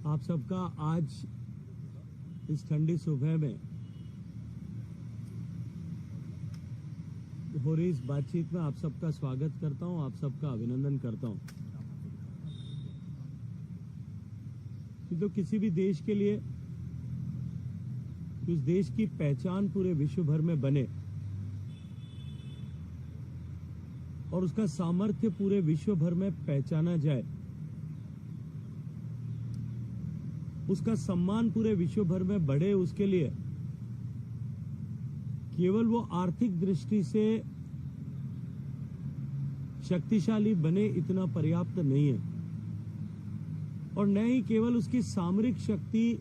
आप सबका आज इस ठंडी सुबह में हो रही इस बातचीत में आप सबका स्वागत करता हूं, आप सबका अभिनंदन करता हूं। तो किसी भी देश के लिए उस देश की पहचान पूरे विश्व भर में बने और उसका सामर्थ्य पूरे विश्व भर में पहचाना जाए, उसका सम्मान पूरे विश्व भर में बढ़े, उसके लिए केवल वो आर्थिक दृष्टि से शक्तिशाली बने इतना पर्याप्त नहीं है, और न ही केवल उसकी सामरिक शक्ति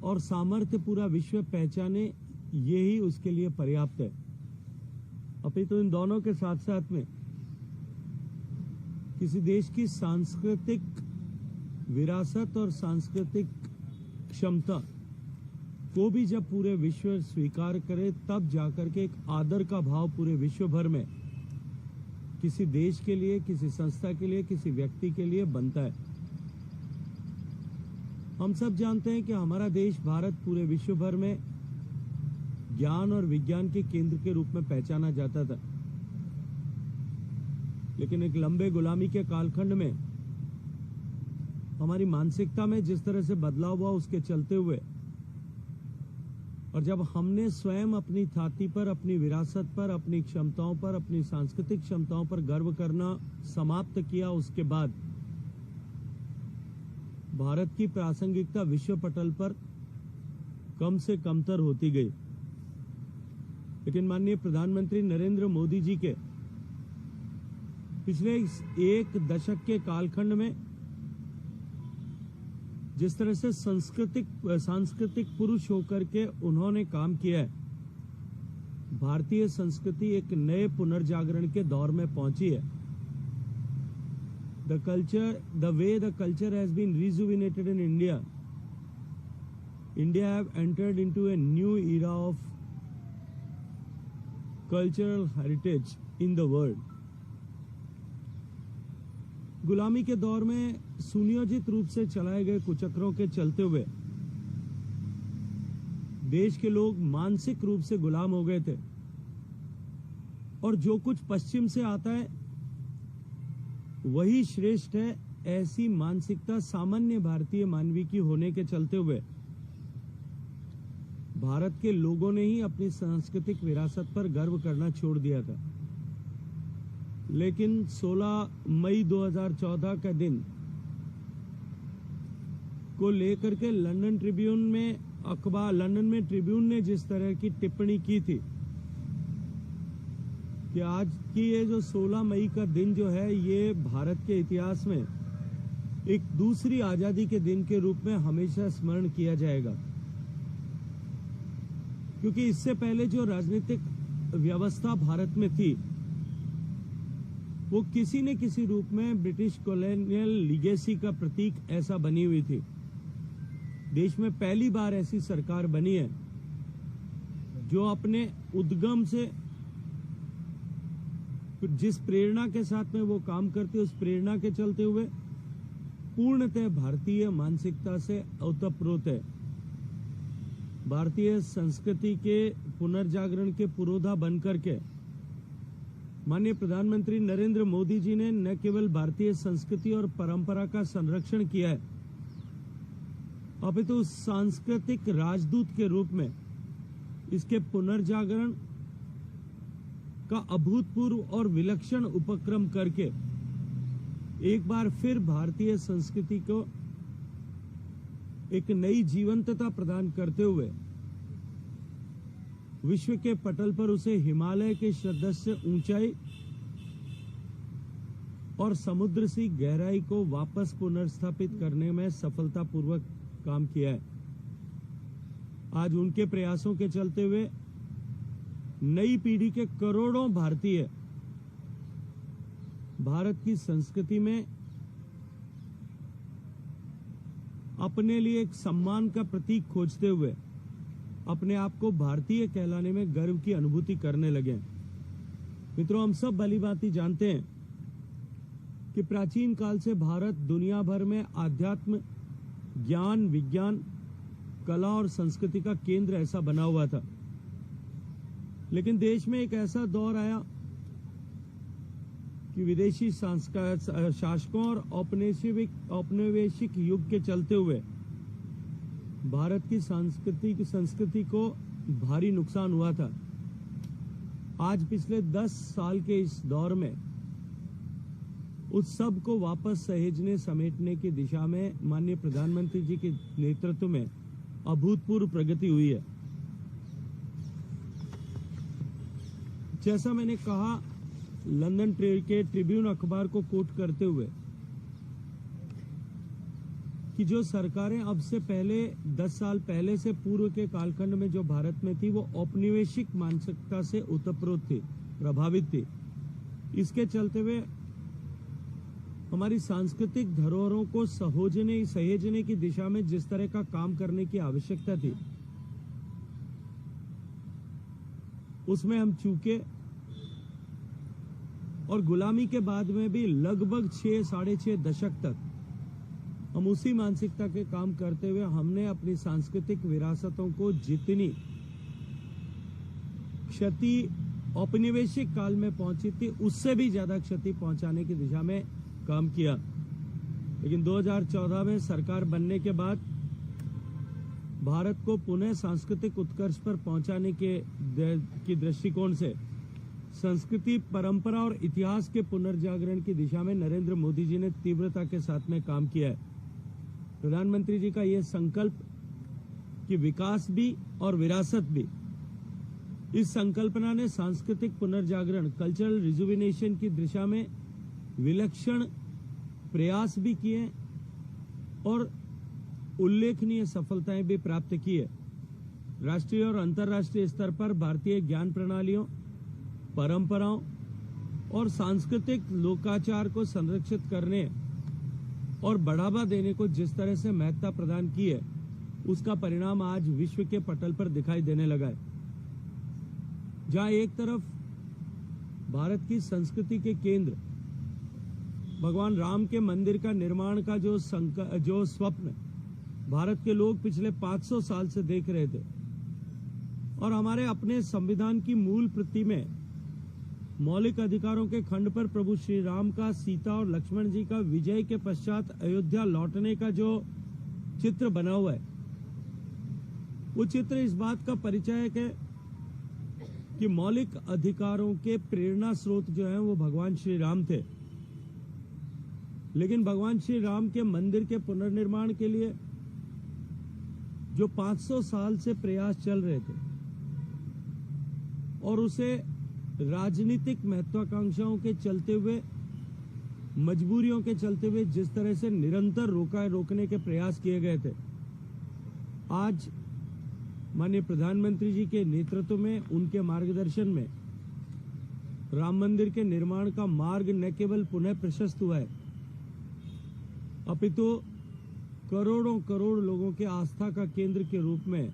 और सामर्थ्य पूरा विश्व पहचाने ये ही उसके लिए पर्याप्त है। अपितु इन दोनों के साथ साथ में किसी देश की सांस्कृतिक विरासत और सांस्कृतिक क्षमता को भी जब पूरे विश्व स्वीकार करे, तब जाकर के एक आदर का भाव पूरे विश्व भर में किसी देश के लिए, किसी संस्था के लिए, किसी व्यक्ति के लिए बनता है। हम सब जानते हैं कि हमारा देश भारत पूरे विश्व भर में ज्ञान और विज्ञान के केंद्र के रूप में पहचाना जाता था, लेकिन एक लंबे गुलामी के कालखंड में हमारी मानसिकता में जिस तरह से बदलाव हुआ, उसके चलते हुए और जब हमने स्वयं अपनी छाती पर, अपनी विरासत पर, अपनी क्षमताओं पर, अपनी सांस्कृतिक क्षमताओं पर गर्व करना समाप्त किया, उसके बाद भारत की प्रासंगिकता विश्व पटल पर कम से कमतर होती गई। लेकिन माननीय प्रधानमंत्री नरेंद्र मोदी जी के पिछले एक दशक के कालखंड में जिस तरह से सांस्कृतिक पुरुष होकर के उन्होंने काम किया है, भारतीय संस्कृति एक नए पुनर्जागरण के दौर में पहुंची है। The way the culture has been rejuvenated in India have entered into a new era of cultural heritage in the world. गुलामी के दौर में सुनियोजित रूप से चलाए गए कुचक्रों के चलते हुए देश के लोग मानसिक रूप से गुलाम हो गए थे, और जो कुछ पश्चिम से आता है वही श्रेष्ठ है, ऐसी मानसिकता सामान्य भारतीय मानवी की होने के चलते हुए भारत के लोगों ने ही अपनी सांस्कृतिक विरासत पर गर्व करना छोड़ दिया था। लेकिन 16 मई 2014 का दिन को लेकर के लंदन में ट्रिब्यून ने जिस तरह की टिप्पणी की थी कि आज की ये जो 16 मई का दिन जो है, ये भारत के इतिहास में एक दूसरी आजादी के दिन के रूप में हमेशा स्मरण किया जाएगा, क्योंकि इससे पहले जो राजनीतिक व्यवस्था भारत में थी वो किसी न किसी रूप में ब्रिटिश कॉलोनियल लीगेसी का प्रतीक ऐसा बनी हुई थी। देश में पहली बार ऐसी सरकार बनी है जो अपने उद्गम से, जिस प्रेरणा के साथ में वो काम करती है, उस प्रेरणा के चलते हुए पूर्णतः भारतीय मानसिकता से ओतप्रोत है। भारतीय संस्कृति के पुनर्जागरण के पुरोधा बनकर के माननीय प्रधानमंत्री नरेंद्र मोदी जी ने न केवल भारतीय संस्कृति और परंपरा का संरक्षण किया है, अपितु सांस्कृतिक राजदूत के रूप में इसके पुनर्जागरण का अभूतपूर्व और विलक्षण उपक्रम करके एक बार फिर भारतीय संस्कृति को एक नई जीवंतता प्रदान करते हुए विश्व के पटल पर उसे हिमालय के सदृश ऊंचाई और समुद्र सी गहराई को वापस पुनर्स्थापित करने में सफलतापूर्वक काम किया है। आज उनके प्रयासों के चलते हुए नई पीढ़ी के करोड़ों भारतीय भारत की संस्कृति में अपने लिए एक सम्मान का प्रतीक खोजते हुए अपने आप को भारतीय कहलाने में गर्व की अनुभूति करने लगे। मित्रों, हम सब भली भांति जानते हैं कि प्राचीन काल से भारत दुनिया भर में आध्यात्म, ज्ञान, विज्ञान, कला और संस्कृति का केंद्र ऐसा बना हुआ था। लेकिन देश में एक ऐसा दौर आया कि विदेशी शासकों और औपनिवेशिक युग के चलते हुए भारत की संस्कृति को भारी नुकसान हुआ था। आज पिछले 10 साल के इस दौर में उस सब को वापस सहेजने समेटने की दिशा में माननीय प्रधानमंत्री जी के नेतृत्व में अभूतपूर्व प्रगति हुई है। जैसा मैंने कहा, लंदन के ट्रिब्यून अखबार को कोट करते हुए कि जो सरकारें अब से पहले 10 साल पहले से पूर्व के कालखंड में जो भारत में थी, वो औपनिवेशिक मानसिकता से ओतप्रोत थी, प्रभावित थी। इसके चलते हुए हमारी सांस्कृतिक धरोहरों को सहेजने की दिशा में जिस तरह का काम करने की आवश्यकता थी, उसमें हम चूके और गुलामी के बाद में भी लगभग 6-6.5 दशक तक हम उसी मानसिकता के काम करते हुए हमने अपनी सांस्कृतिक विरासतों को जितनी क्षति औपनिवेशिक काल में पहुंची थी, उससे भी ज्यादा क्षति पहुंचाने की दिशा में काम किया। लेकिन 2014 में सरकार बनने के बाद भारत को पुनः सांस्कृतिक उत्कर्ष पर पहुंचाने की दृष्टिकोण से संस्कृति, परंपरा और इतिहास के पुनर्जागरण की दिशा में नरेंद्र मोदी जी ने तीव्रता के साथ में काम किया है। प्रधानमंत्री जी का यह संकल्प कि विकास भी और विरासत भी, इस संकल्पना ने सांस्कृतिक पुनर्जागरण, कल्चरल रिजुविनेशन की दिशा में विलक्षण प्रयास भी किए और उल्लेखनीय सफलताएं भी प्राप्त की है। राष्ट्रीय और अंतर्राष्ट्रीय स्तर पर भारतीय ज्ञान प्रणालियों, परंपराओं और सांस्कृतिक लोकाचार को संरक्षित करने और बढ़ावा देने को जिस तरह से महत्ता प्रदान की है, उसका परिणाम आज विश्व के पटल पर दिखाई देने लगा है। जहां एक तरफ भारत की संस्कृति के केंद्र भगवान राम के मंदिर का निर्माण का जो स्वप्न भारत के लोग पिछले 500 साल से देख रहे थे, और हमारे अपने संविधान की मूल प्रति में मौलिक अधिकारों के खंड पर प्रभु श्री राम का, सीता और लक्ष्मण जी का विजय के पश्चात अयोध्या लौटने का जो चित्र बना हुआ है, वो चित्र इस बात का परिचय है कि मौलिक अधिकारों के प्रेरणा स्रोत जो है वो भगवान श्री राम थे। लेकिन भगवान श्री राम के मंदिर के पुनर्निर्माण के लिए जो 500 साल से प्रयास चल रहे थे और उसे राजनीतिक महत्वाकांक्षाओं के चलते हुए, मजबूरियों के चलते हुए जिस तरह से निरंतर रोकने के प्रयास किए गए थे, आज माननीय प्रधानमंत्री जी के नेतृत्व में, उनके मार्गदर्शन में राम मंदिर के निर्माण का मार्ग न केवल पुनः प्रशस्त हुआ है, अपितु करोड़ों करोड़ लोगों के आस्था का केंद्र के रूप में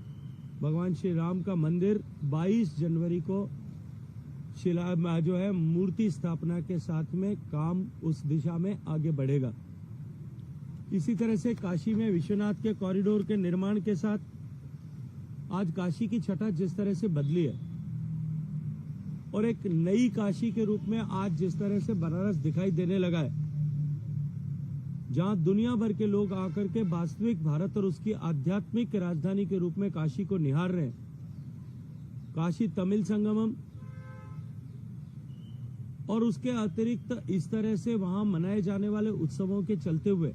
भगवान श्री राम का मंदिर 22 जनवरी को मूर्ति स्थापना के साथ में काम उस दिशा में आगे बढ़ेगा। इसी तरह से काशी में विश्वनाथ के कॉरिडोर के निर्माण के साथ आज काशी की छटा जिस तरह से बदली है और एक नई काशी के रूप में आज जिस तरह से बनारस दिखाई देने लगा है, जहां दुनिया भर के लोग आकर के वास्तविक भारत और उसकी आध्यात्मिक राजधानी के रूप में काशी को निहार रहे हैं। काशी तमिल संगमम और उसके अतिरिक्त इस तरह से वहां मनाए जाने वाले उत्सवों के चलते हुए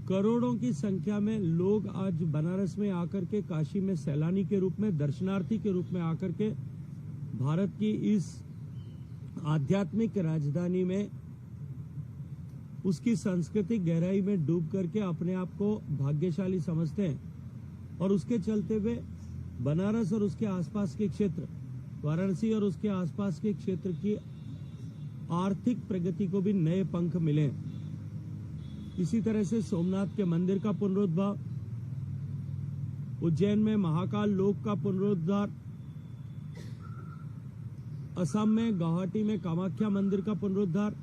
करोड़ों की संख्या में लोग आज बनारस में आकर के, काशी में सैलानी के रूप में, दर्शनार्थी के रूप में आकर के भारत की इस आध्यात्मिक राजधानी में, उसकी सांस्कृतिक गहराई में डूब करके अपने आप को भाग्यशाली समझते हैं। और उसके चलते हुए बनारस और उसके आसपास के क्षेत्र, वाराणसी और उसके आसपास के क्षेत्र की आर्थिक प्रगति को भी नए पंख मिले। इसी तरह से सोमनाथ के मंदिर का पुनरुद्धार, उज्जैन में महाकाल लोक का पुनरुद्धार, असम में गुवाहाटी में कामाख्या मंदिर का पुनरुद्धार,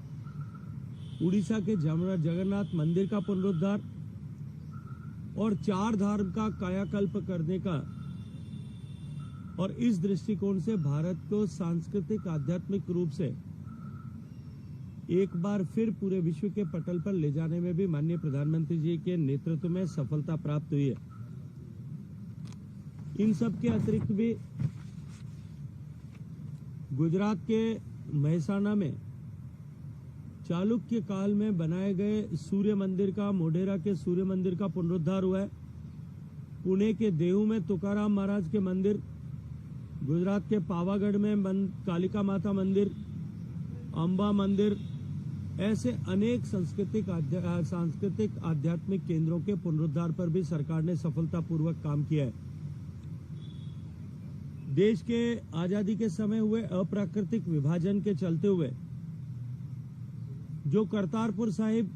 उड़ीसा के जगन्नाथ मंदिर का पुनरुद्धार और 4 धाम का कायाकल्प करने का, और इस दृष्टिकोण से भारत को सांस्कृतिक आध्यात्मिक रूप से एक बार फिर पूरे विश्व के पटल पर ले जाने में भी माननीय प्रधानमंत्री जी के नेतृत्व में सफलता प्राप्त हुई है। इन सब के अतिरिक्त भी गुजरात के महसाणा में चालुक्य काल में बनाए गए सूर्य मंदिर का, मोढेरा के सूर्य मंदिर का पुनरुद्धार हुआ है। पुणे के देहू में तुकाराम महाराज के मंदिर, गुजरात के पावागढ़ में कालिका माता मंदिर, अंबा मंदिर, ऐसे अनेक सांस्कृतिक आध्यात्मिक केंद्रों के पुनरुद्धार पर भी सरकार ने सफलतापूर्वक काम किया है। देश के आजादी के समय हुए अप्राकृतिक विभाजन के चलते हुए जो करतारपुर साहिब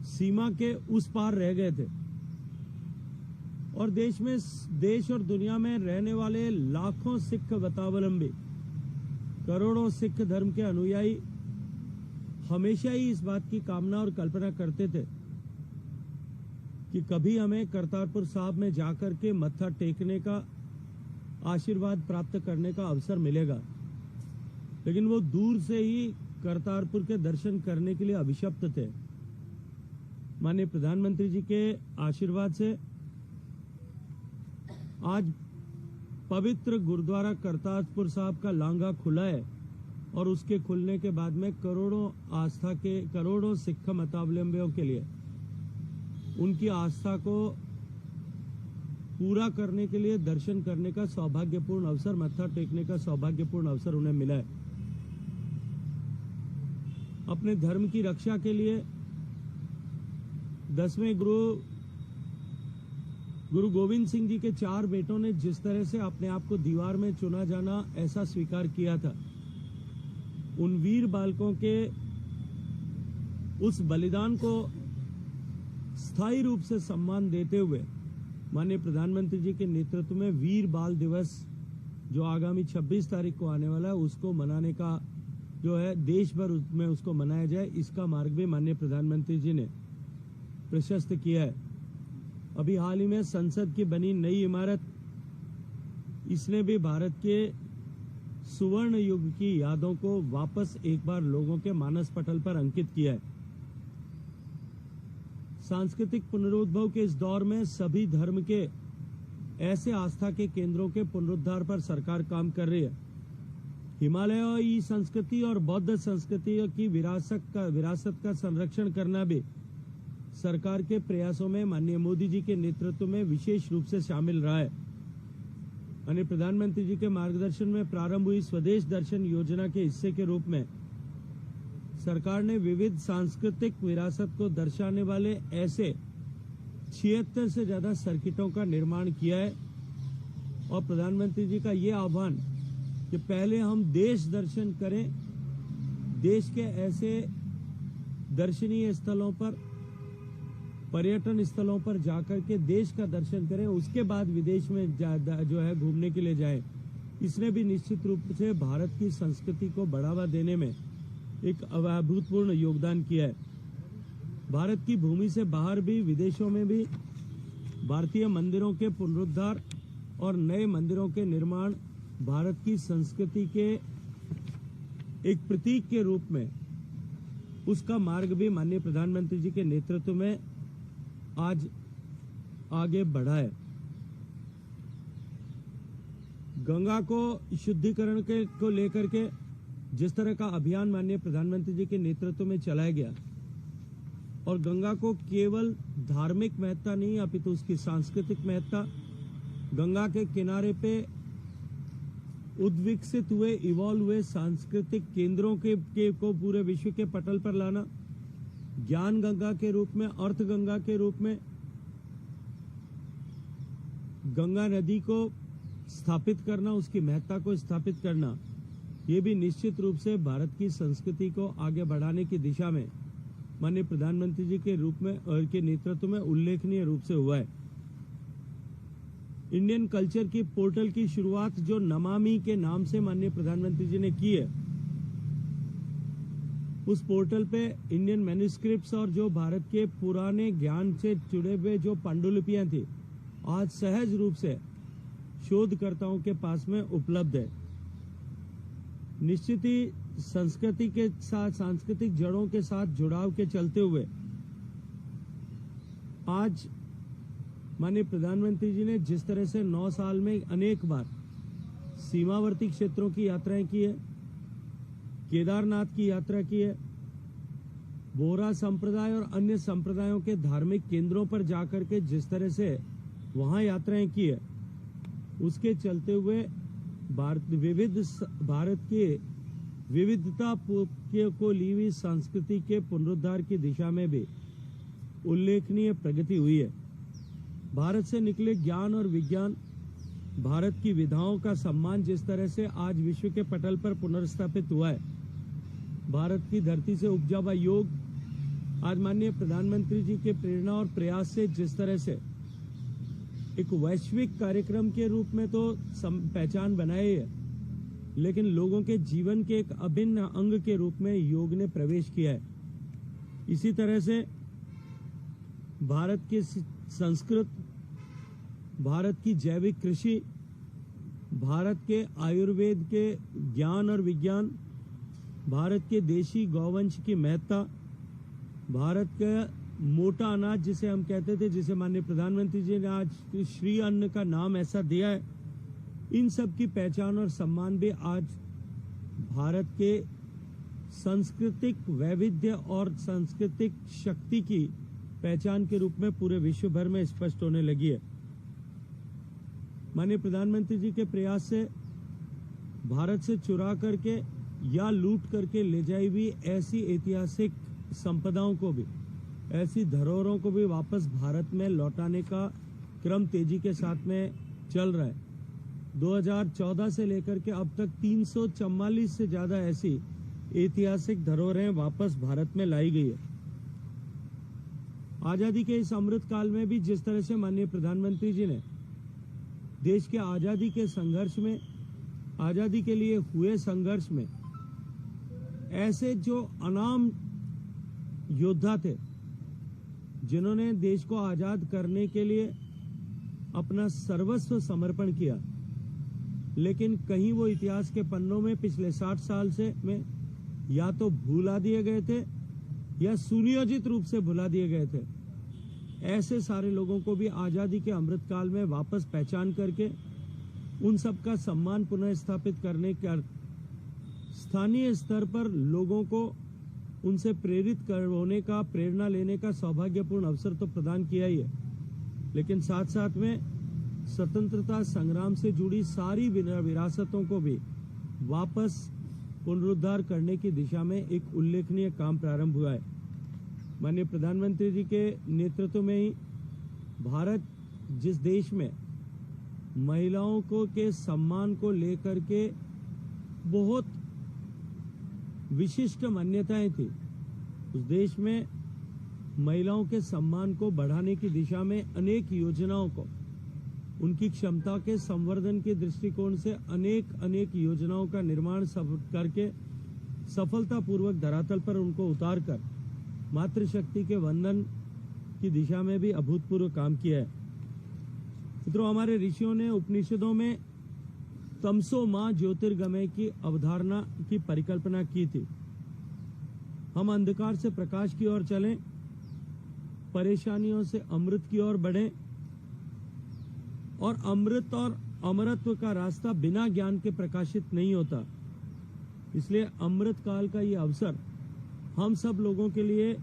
सीमा के उस पार रह गए थे और देश और दुनिया में रहने वाले लाखों सिख मतावलंबी, करोड़ों सिख धर्म के अनुयायी हमेशा ही इस बात की कामना और कल्पना करते थे कि कभी हमें करतारपुर साहिब में जाकर के मत्था टेकने का, आशीर्वाद प्राप्त करने का अवसर मिलेगा, लेकिन वो दूर से ही करतारपुर के दर्शन करने के लिए अभिशप्त थे। माननीय प्रधानमंत्री जी के आशीर्वाद से आज पवित्र गुरुद्वारा करतारपुर साहिब का लांघा खुला है और उसके खुलने के बाद में करोड़ों सिख मतावलंबियों के लिए उनकी आस्था को पूरा करने के लिए दर्शन करने का सौभाग्यपूर्ण अवसर, मत्था टेकने का सौभाग्यपूर्ण अवसर उन्हें मिला है। अपने धर्म की रक्षा के लिए 10वें गुरु गोविंद सिंह जी के 4 बेटों ने जिस तरह से अपने आप को दीवार में चुना जाना ऐसा स्वीकार किया था, उन वीर बालकों के उस बलिदान को स्थायी रूप से सम्मान देते हुए माननीय प्रधानमंत्री जी के नेतृत्व में वीर बाल दिवस जो आगामी 26 तारीख को आने वाला है, उसको मनाने का जो है देश भर में उसको मनाया जाए, इसका मार्ग भी माननीय प्रधानमंत्री जी ने प्रशस्त किया है। अभी हाल ही में संसद की बनी नई इमारत, इसने भी भारत के सुवर्ण युग की यादों को वापस एक बार लोगों के मानस पटल पर अंकित किया है। सांस्कृतिक पुनरुद्भव के इस दौर में सभी धर्म के ऐसे आस्था के केंद्रों के पुनरुद्धार पर सरकार काम कर रही है। हिमालयी संस्कृति और बौद्ध संस्कृति की विरासत का संरक्षण करना भी सरकार के प्रयासों में माननीय मोदी जी के नेतृत्व में विशेष रूप से शामिल रहा है। माननीय प्रधानमंत्री जी के मार्गदर्शन में प्रारंभ हुई स्वदेश दर्शन योजना के हिस्से के रूप में सरकार ने विविध सांस्कृतिक विरासत को दर्शाने वाले ऐसे 76 से ज्यादा सर्किटों का निर्माण किया है और प्रधानमंत्री जी का ये आह्वान कि पहले हम देश दर्शन करें, देश के ऐसे दर्शनीय स्थलों पर, पर्यटन स्थलों पर जाकर के देश का दर्शन करें, उसके बाद विदेश में जो है घूमने के लिए जाएं। इसने भी निश्चित रूप से भारत की संस्कृति को बढ़ावा देने में एक अभूतपूर्व योगदान किया है। भारत की भूमि से बाहर भी, विदेशों में भी भारतीय मंदिरों के पुनरुद्धार और नए मंदिरों के निर्माण भारत की संस्कृति के एक प्रतीक के रूप में उसका मार्ग भी माननीय प्रधानमंत्री जी के नेतृत्व में आज आगे बढ़ा है। गंगा को शुद्धिकरण को लेकर के जिस तरह का अभियान माननीय प्रधानमंत्री जी के नेतृत्व में चलाया गया और गंगा को केवल धार्मिक महत्ता नहीं अपितु उसकी सांस्कृतिक महत्ता, गंगा के किनारे पे उद्विकसित हुए, इवॉल्व हुए सांस्कृतिक केंद्रों को पूरे विश्व के पटल पर लाना, ज्ञान गंगा के रूप में, अर्थ गंगा के रूप में गंगा नदी को स्थापित करना, उसकी महत्ता को स्थापित करना, ये भी निश्चित रूप से भारत की संस्कृति को आगे बढ़ाने की दिशा में माननीय प्रधानमंत्री जी के रूप में और के नेतृत्व में उल्लेखनीय रूप से हुआ है। इंडियन कल्चर की पोर्टल की शुरुआत जो नमामि के नाम से माननीय प्रधानमंत्री जी ने की है, उस पोर्टल पे इंडियन मैन्युस्क्रिप्ट्स और जो भारत के पुराने ज्ञान से जुड़े हुए जो पांडुलिपियां थी आज सहज रूप से शोधकर्ताओं के पास में उपलब्ध है। निश्चित ही संस्कृति के साथ सांस्कृतिक जड़ों के साथ जुड़ाव के चलते हुए आज माननीय प्रधानमंत्री जी ने जिस तरह से 9 साल में अनेक बार सीमावर्ती क्षेत्रों की यात्राएं की है, केदारनाथ की यात्रा की है, बोहरा संप्रदाय और अन्य संप्रदायों के धार्मिक केंद्रों पर जाकर के जिस तरह से वहां यात्राएं की है, उसके चलते हुए भारत के विविधता को ली हुई संस्कृति के पुनरुद्धार की दिशा में भी उल्लेखनीय प्रगति हुई है। भारत से निकले ज्ञान और विज्ञान, भारत की विधाओं का सम्मान जिस तरह से आज विश्व के पटल पर पुनर्स्थापित हुआ है, भारत की धरती से उपजा हुआ योग आज माननीय प्रधानमंत्री जी के प्रेरणा और प्रयास से जिस तरह से एक वैश्विक कार्यक्रम के रूप में तो पहचान बनाई है, लेकिन लोगों के जीवन के एक अभिन्न अंग के रूप में योग ने प्रवेश किया है। इसी तरह से भारत की संस्कृत, भारत की जैविक कृषि, भारत के आयुर्वेद के ज्ञान और विज्ञान, भारत के देशी गौवंश की महत्ता, भारत का मोटा अनाज जिसे हम कहते थे, जिसे माननीय प्रधानमंत्री जी ने आज श्री अन्न का नाम ऐसा दिया है, इन सब की पहचान और सम्मान भी आज भारत के सांस्कृतिक वैविध्य और सांस्कृतिक शक्ति की पहचान के रूप में पूरे विश्व भर में स्पष्ट होने लगी है। माननीय प्रधानमंत्री जी के प्रयास से भारत से चुरा करके या लूट करके ले जाई हुई ऐसी ऐतिहासिक संपदाओं को भी, ऐसी धरोहरों को भी वापस भारत में लौटाने का क्रम तेजी के साथ में चल रहा है। 2014 से लेकर के अब तक 344 से ज्यादा ऐसी ऐतिहासिक धरोहरें वापस भारत में लाई गई है। आजादी के इस अमृत काल में भी जिस तरह से माननीय प्रधानमंत्री जी ने देश के आजादी के संघर्ष में, आजादी के लिए हुए संघर्ष में ऐसे जो अनाम योद्धा थे जिन्होंने देश को आजाद करने के लिए अपना सर्वस्व समर्पण किया, लेकिन कहीं वो इतिहास के पन्नों में पिछले 60 साल से में या तो भुला दिए गए थे या सुनियोजित रूप से भुला दिए गए थे। ऐसे सारे लोगों को भी आजादी के अमृत काल में वापस पहचान करके उन सब का सम्मान पुनः स्थापित करने का स्थानीय स्तर पर लोगों को उनसे प्रेरित होने का, प्रेरणा लेने का सौभाग्यपूर्ण अवसर तो प्रदान किया ही है, लेकिन साथ साथ में स्वतंत्रता संग्राम से जुड़ी सारी विरासतों को भी वापस पुनरुद्धार करने की दिशा में एक उल्लेखनीय काम प्रारंभ हुआ है। माननीय प्रधानमंत्री जी के नेतृत्व में ही भारत जिस देश में महिलाओं को के सम्मान को लेकर के बहुत विशिष्ट मान्यताएं थी, उस देश में महिलाओं के सम्मान को बढ़ाने की दिशा में अनेक योजनाओं को, उनकी क्षमता के संवर्धन के दृष्टिकोण से अनेक योजनाओं का निर्माण करके सफलतापूर्वक धरातल पर उनको उतारकर मातृशक्ति के वंदन की दिशा में भी अभूतपूर्व काम किया है। मित्रों, हमारे ऋषियों ने उपनिषदों में तमसो मां ज्योतिर्गमय की अवधारणा की परिकल्पना की थी। हम अंधकार से प्रकाश की ओर चलें, परेशानियों से अमृत की ओर बढ़ें, और अमृत और अमरत्व का रास्ता बिना ज्ञान के प्रकाशित नहीं होता। इसलिए अमृत काल का ये अवसर हम सब लोगों के लिए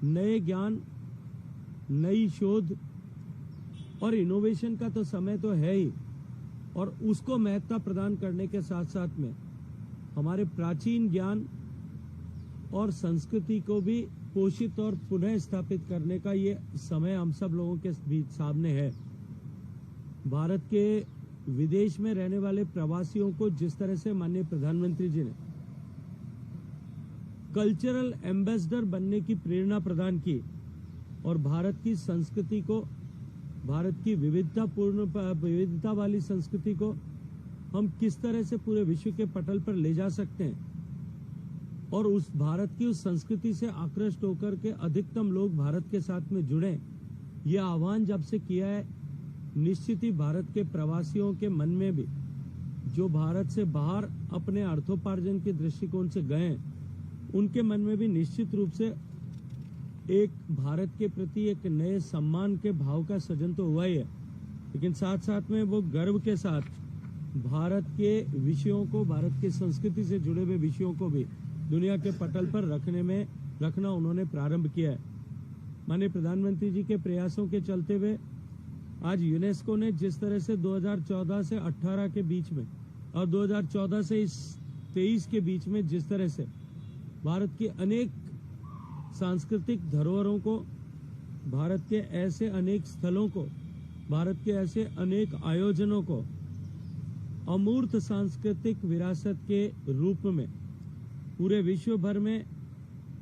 नए ज्ञान, नई शोध और इनोवेशन का तो समय तो है ही, और उसको महत्ता प्रदान करने के साथ साथ में हमारे प्राचीन ज्ञान और संस्कृति को भी पोषित और पुनः स्थापित करने का ये समय हम सब लोगों के बीच सामने है। भारत के विदेश में रहने वाले प्रवासियों को जिस तरह से माननीय प्रधानमंत्री जी ने कल्चरल एम्बेसडर बनने की प्रेरणा प्रदान की और भारत की संस्कृति को, भारत की विविधता वाली संस्कृति को हम किस तरह से पूरे विश्व के पटल पर ले जा सकते हैं और उस भारत की उस संस्कृति से आकृष्ट होकर के अधिकतम लोग भारत के साथ में जुड़े, ये आह्वान जब से किया है, निश्चित ही भारत के प्रवासियों के मन में भी, जो भारत से बाहर अपने अर्थोपार्जन के दृष्टिकोण से गए, उनके मन में भी निश्चित रूप से एक भारत के प्रति एक नए सम्मान के भाव का सृजन तो हुआ ही है, लेकिन साथ साथ में वो गर्व के साथ भारत के विषयों को, भारत की संस्कृति से जुड़े हुए विषयों को भी दुनिया के पटल पर रखना उन्होंने प्रारंभ किया है। माननीय प्रधानमंत्री जी के प्रयासों के चलते हुए आज यूनेस्को ने जिस तरह से 2014 से 18 के बीच में और 2014 से इस 23 के बीच में जिस तरह से भारत की अनेक सांस्कृतिक धरोहरों को, भारत के ऐसे अनेक स्थलों को, भारत के ऐसे अनेक आयोजनों को अमूर्त सांस्कृतिक विरासत के रूप में पूरे विश्व भर में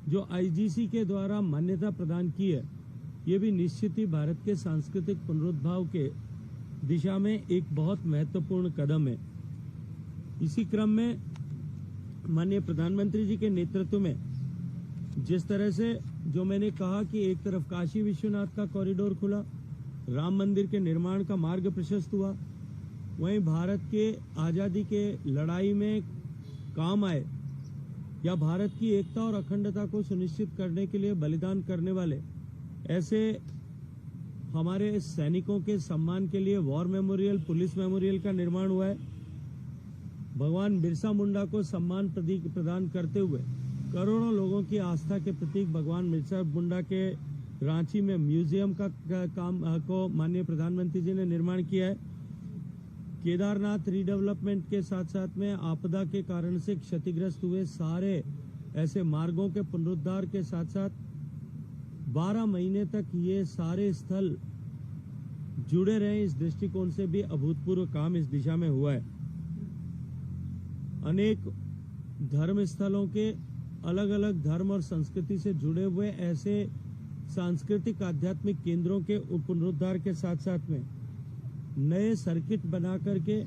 जो आईजीसी के द्वारा मान्यता प्रदान की है, ये भी निश्चित ही भारत के सांस्कृतिक पुनरुद्धार के दिशा में एक बहुत महत्वपूर्ण कदम है। इसी क्रम में माननीय प्रधानमंत्री जी के नेतृत्व में जिस तरह से, जो मैंने कहा कि एक तरफ काशी विश्वनाथ का कॉरिडोर खुला, राम मंदिर के निर्माण का मार्ग प्रशस्त हुआ, वहीं भारत के आजादी के लड़ाई में काम आए या भारत की एकता और अखंडता को सुनिश्चित करने के लिए बलिदान करने वाले ऐसे हमारे सैनिकों के सम्मान के लिए वॉर मेमोरियल, पुलिस मेमोरियल का निर्माण हुआ है। भगवान बिरसा मुंडा को सम्मान प्रदान करते हुए करोड़ों लोगों की आस्था के प्रतीक भगवान बिरसा मुंडा के रांची में म्यूजियम का काम को माननीय प्रधानमंत्री जी ने निर्माण किया है। केदारनाथ रीडेवलपमेंट के साथ साथ में आपदा के कारण से क्षतिग्रस्त हुए सारे ऐसे मार्गों के पुनरुद्धार के साथ साथ 12 महीने तक ये सारे स्थल जुड़े रहे, इस दृष्टिकोण से भी अभूतपूर्व काम इस दिशा में हुआ है। अनेक धर्म स्थलों के अलग अलग धर्म और संस्कृति से जुड़े हुए ऐसे सांस्कृतिक आध्यात्मिक केंद्रों के पुनरुद्धार के साथ साथ में नए सर्किट बना करके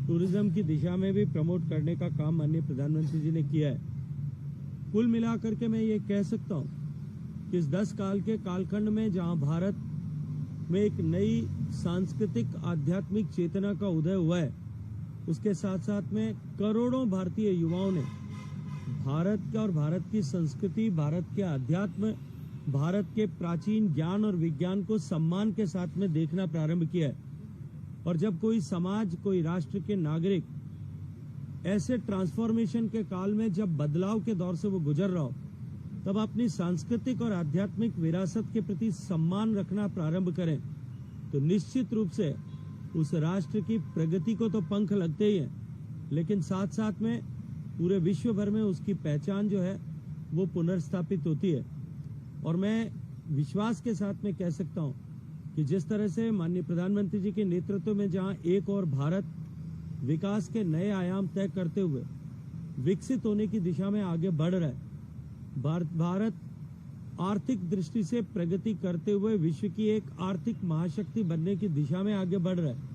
टूरिज्म की दिशा में भी प्रमोट करने का काम माननीय प्रधानमंत्री जी ने किया है। कुल मिलाकर के मैं ये कह सकता हूँ कि इस 10 साल के कालखंड में जहाँ भारत में एक नई सांस्कृतिक आध्यात्मिक चेतना का उदय हुआ है, उसके साथ साथ में करोड़ों भारतीय युवाओं ने भारत का और भारत की संस्कृति, भारत के अध्यात्म, भारत के प्राचीन ज्ञान और विज्ञान को सम्मान के साथ में देखना प्रारंभ किया है। और जब कोई समाज, कोई राष्ट्र के नागरिक ऐसे ट्रांसफॉर्मेशन के काल में जब बदलाव के दौर से वो गुजर रहा हो, तब अपनी सांस्कृतिक और आध्यात्मिक विरासत के प्रति सम्मान रखना प्रारंभ करें, तो निश्चित रूप से उस राष्ट्र की प्रगति को तो पंख लगते ही हैं, लेकिन साथ साथ में पूरे विश्व भर में उसकी पहचान जो है वो पुनर्स्थापित होती है। और मैं विश्वास के साथ में कह सकता हूं कि जिस तरह से माननीय प्रधानमंत्री जी के नेतृत्व में जहां एक और भारत विकास के नए आयाम तय करते हुए विकसित होने की दिशा में आगे बढ़ रहा है, भारत आर्थिक दृष्टि से प्रगति करते हुए विश्व की एक आर्थिक महाशक्ति बनने की दिशा में आगे बढ़ रहा है।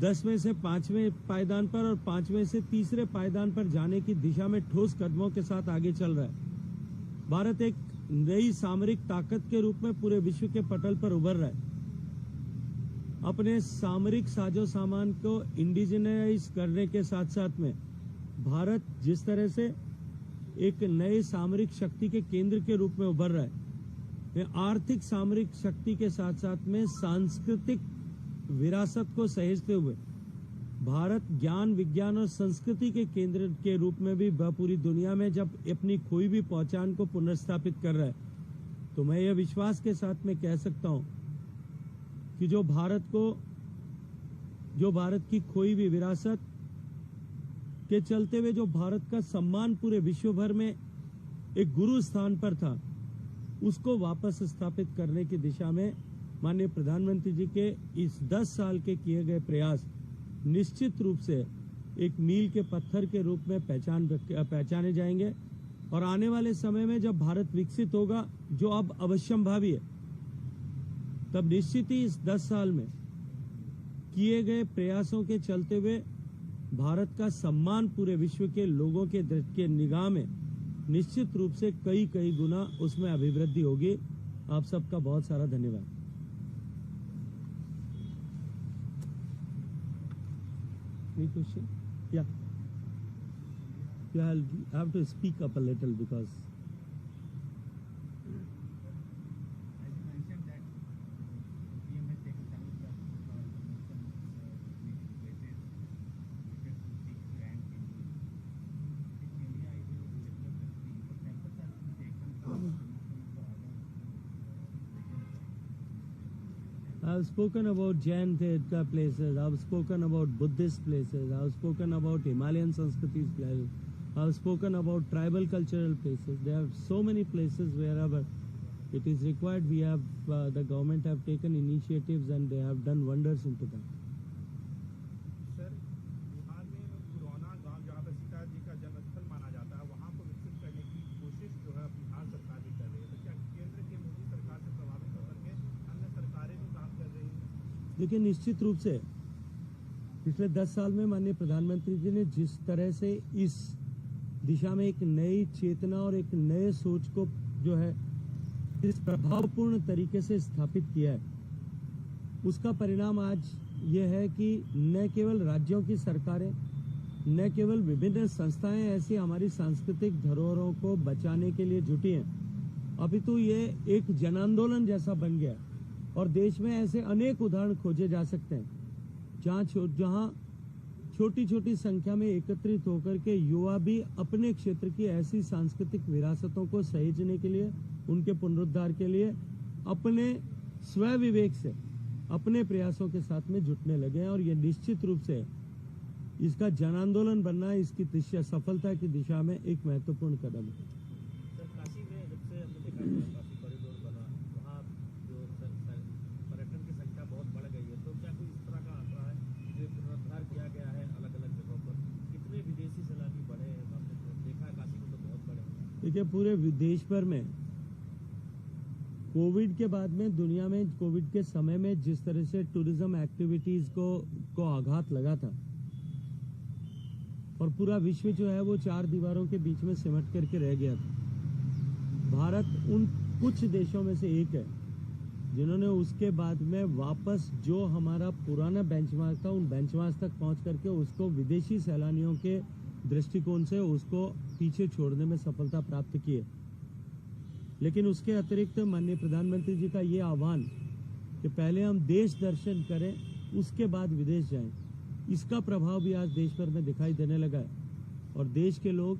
10वें से 5वें पायदान पर और 5वें से 3रे पायदान पर जाने की दिशा में ठोस कदमों के साथ आगे चल रहा है। भारत एक नई सामरिक ताकत के रूप में पूरे विश्व के पटल पर उभर रहा है। अपने सामरिक साजो सामान को इंडिजिनाइज करने के साथ साथ में भारत जिस तरह से एक नए सामरिक शक्ति के केंद्र के रूप में उभर रहा है, आर्थिक सामरिक शक्ति के साथ साथ में सांस्कृतिक विरासत को सहेजते हुए भारत ज्ञान, विज्ञान और संस्कृति के केंद्र के रूप में भी पूरी दुनिया में जब अपनी खोई भी पहचान को पुनर्स्थापित कर रहा है, तो मैं यह विश्वास के साथ में कह सकता हूं कि जो भारत की खोई भी विरासत के चलते हुए जो भारत का सम्मान पूरे विश्व भर में एक गुरु स्थान पर था, उसको वापस स्थापित करने की दिशा में माननीय प्रधानमंत्री जी के इस 10 साल के किए गए प्रयास निश्चित रूप से एक मील के पत्थर के रूप में पहचाने जाएंगे। और आने वाले समय में जब भारत विकसित होगा, जो अब अवश्यंभावी है, तब निश्चित ही इस 10 साल में किए गए प्रयासों के चलते हुए भारत का सम्मान पूरे विश्व के लोगों के निगाह में निश्चित रूप से कई कई गुना उसमें अभिवृद्धि होगी। आप सबका बहुत सारा धन्यवाद। Any question? Yeah. Yeah, I'll have to speak up a little because As you mentioned that PM has taken several steps for promotion places related to Sikh and Hindu. If India is a secular country, what steps have been taken for promotion of the other religions? I've spoken about Jain Tirtha places, I've spoken about Buddhist places, I've spoken about Himalayan Sanskritis places, I've spoken about tribal cultural places. There are so many places wherever it is required. We have, the government have taken initiatives and they have done wonders into that. Sir, Bihar में पुराना गांव जहाँ पर सीताजी का जन्मस्थल माना जाता है, वहाँ को विकसित करने की कोशिश जो है बिहार सरकार भी कर रही है। तो क्या केंद्र की मोदी सरकार से प्रभावित होकर के अन्य सरकारें भी काम कर रही हैं? देखिए, निश्चित रूप से पिछले 10 साल में माननीय प्रधानमंत्री जी ने जिस तरह से इस दिशा में एक नई चेतना और एक नए सोच को जो है इस प्रभावपूर्ण तरीके से स्थापित किया है, उसका परिणाम आज ये है कि न केवल राज्यों की सरकारें, न केवल विभिन्न संस्थाएं ऐसी हमारी सांस्कृतिक धरोहरों को बचाने के लिए जुटी हैं, अपितु ये एक जन आंदोलन जैसा बन गया। और देश में ऐसे अनेक उदाहरण खोजे जा सकते हैं जहां छोटी छोटी संख्या में एकत्रित होकर के युवा भी अपने क्षेत्र की ऐसी सांस्कृतिक विरासतों को सहेजने के लिए, उनके पुनरुद्धार के लिए अपने स्व विवेक से अपने प्रयासों के साथ में जुटने लगे हैं। और ये निश्चित रूप से इसका जन आंदोलन बनना इसकी दिशा, सफलता की दिशा में एक महत्वपूर्ण कदम है। सर, काशी में जब से हमने देखा है काशी कॉरिडोर बना, वहाँ जो पर्यटन की संख्या बहुत बढ़ गई है, तो क्या कोई इस तरह का आंकड़ा है जो पुनरुद्धार किया गया है अलग अलग जगहों पर? कितने विदेशी सैलानी बढ़े हैं? आपने तो देखा है काशी में तो बहुत बढ़े हैं। देखिए, पूरे देश भर में कोविड के बाद में, दुनिया में कोविड के समय में जिस तरह से टूरिज्म एक्टिविटीज को आघात लगा था और पूरा विश्व जो है वो 4 दीवारों के बीच में सिमट करके रह गया था, भारत उन कुछ देशों में से एक है जिन्होंने उसके बाद में वापस जो हमारा पुराना बेंचमार्क था, उन बेंचमार्क तक पहुंच करके उसको विदेशी सैलानियों के दृष्टिकोण से उसको पीछे छोड़ने में सफलता प्राप्त की है। लेकिन उसके अतिरिक्त माननीय प्रधानमंत्री जी का ये आह्वान कि पहले हम देश दर्शन करें, उसके बाद विदेश जाएं, इसका प्रभाव भी आज देश भर में दिखाई देने लगा है। और देश के लोग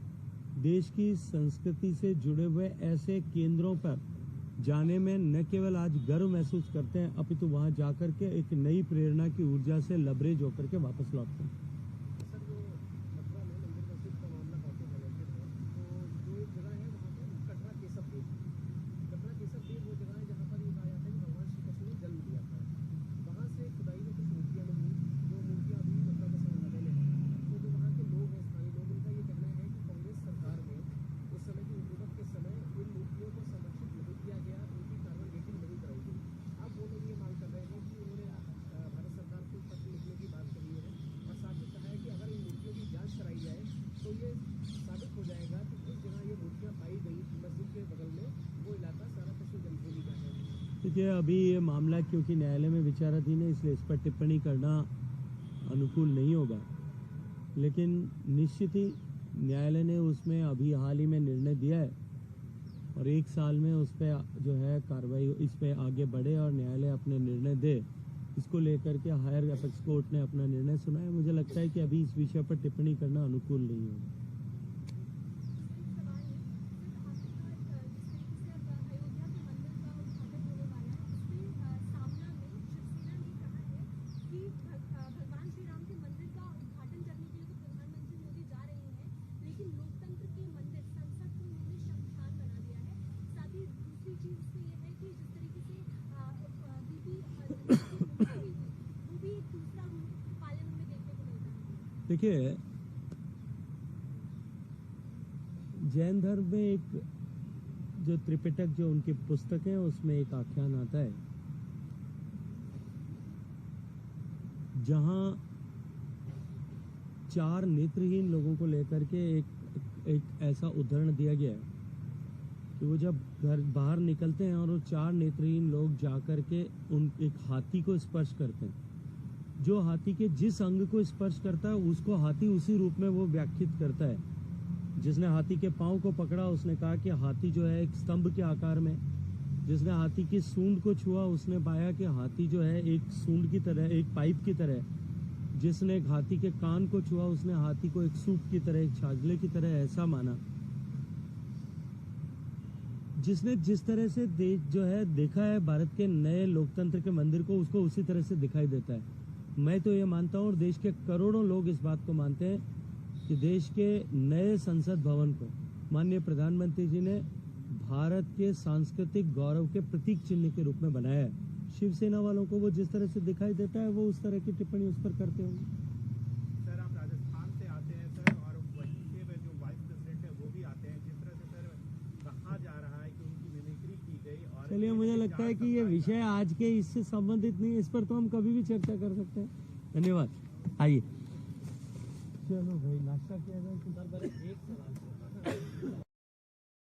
देश की संस्कृति से जुड़े हुए ऐसे केंद्रों पर जाने में न केवल आज गर्व महसूस करते हैं, अपितु वहां जाकर के एक नई प्रेरणा की ऊर्जा से लबरेज होकर के वापस लौटते हैं। सर, जो मथुरा में मंदिर मस्जिद का मामला काफी हाईलाइटेड है, तो जो एक जगह है वहाँ पर कटरा केसव देव वो जगह है जहाँ पर ये कहा जाता है कि भगवान श्री कृष्ण ने जन्म लिया था। वहाँ से खुदाई में कुछ मूर्तियाँ मिली, जो मूर्तियाँ अभी मथुरा के संग्रहालय में हैं। तो जो वहाँ के लोग हैं, स्थानीय लोग, उनका ये कहना है कि कांग्रेस सरकार में उस समय की हुकूमत के समय इन मूर्तियों को संरक्षित नहीं किया गया, उनकी कार्बन डेटिंग नहीं कराई गई। अब वो लोग ये मांग कर रहे हैं कि उन्होंने भारत सरकार को पत्र लिखने की बात कही है और साथ ही कहा है कि अगर इन मूर्तियों की जांच कराई जाए तो ये साबित हो जाएगा कि जिस जगह ये मूर्तियाँ पाई गई मस्जिद के बगल में, वो इलाका सारा कृष्ण जन्मभूमि का है। देखिए, अभी ये मामला क्योंकि न्यायालय में विचाराधीन है, इसलिए इस पर टिप्पणी करना अनुकूल नहीं होगा। लेकिन निश्चित ही न्यायालय ने उसमें अभी हाल ही में निर्णय दिया है और 1 साल में उस पर जो है कार्रवाई इस पर आगे बढ़े और न्यायालय अपने निर्णय दे। इसको लेकर के हायर अपेक्स कोर्ट ने अपना निर्णय सुना है। मुझे लगता है कि अभी इस विषय पर टिप्पणी करना अनुकूल नहीं होगा। भगवान श्री राम के मंदिर का उद्घाटन करने के लिए तो प्रधानमंत्री मोदी जा रहे हैं, लेकिन लोकतंत्र के मंदिर संसद को उन्होंने शमशान बना दिया है। साथ ही दूसरी चीज इसमें यह है कि जिस तरीके से वो भी एक दूसरा पालन में देखने को मिलता है। देखिए, जैन धर्म में एक जो त्रिपिटक जो उनकी पुस्तक है उसमें एक आख्यान आता है जहां 4 नेत्रहीन लोगों को लेकर के एक ऐसा उदाहरण दिया गया है कि वो जब घर बाहर निकलते हैं और वो 4 नेत्रहीन लोग जाकर के उन एक हाथी को स्पर्श करते हैं। जो हाथी के जिस अंग को स्पर्श करता है उसको हाथी उसी रूप में वो व्याख्यित करता है। जिसने हाथी के पाँव को पकड़ा उसने कहा कि हाथी जो है एक स्तंभ के आकार में। जिसने हाथी की सूंड को छुआ उसने पाया कि हाथी जो है एक सूंड की तरह, एक पाइप की तरह। जिसने एक हाथी के कान को छुआ उसने हाथी को एक सूप की तरह, एक छाजले की तरह ऐसा माना। जिसने जिस तरह से जो है देखा है भारत के नए लोकतंत्र के मंदिर को, उसको उसी तरह से दिखाई देता है। मैं तो ये मानता हूँ और देश के करोड़ों लोग इस बात को मानते हैं कि देश के नए संसद भवन को माननीय प्रधानमंत्री जी ने भारत के सांस्कृतिक गौरव के प्रतीक चिन्ह के रूप में बनाया है। शिवसेना वालों को वो जिस तरह से दिखाई देता है वो उस तरह की टिप्पणी उस पर करते होंगे। सर आप राजस्थान से आते हैं सर, और वहीं के जो वाइस प्रेसिडेंट है वो भी आते हैं। जिस तरह से सर कहा जा रहा है कि उनकी मिमिक्री की गई, और चलिए मुझे लगता है कि ये विषय आज के इससे संबंधित नहीं है, इस पर तो हम कभी भी चर्चा कर सकते हैं। धन्यवाद। आइए चलो भाई नाश्ता किया जाए। सर, बस एक सवाल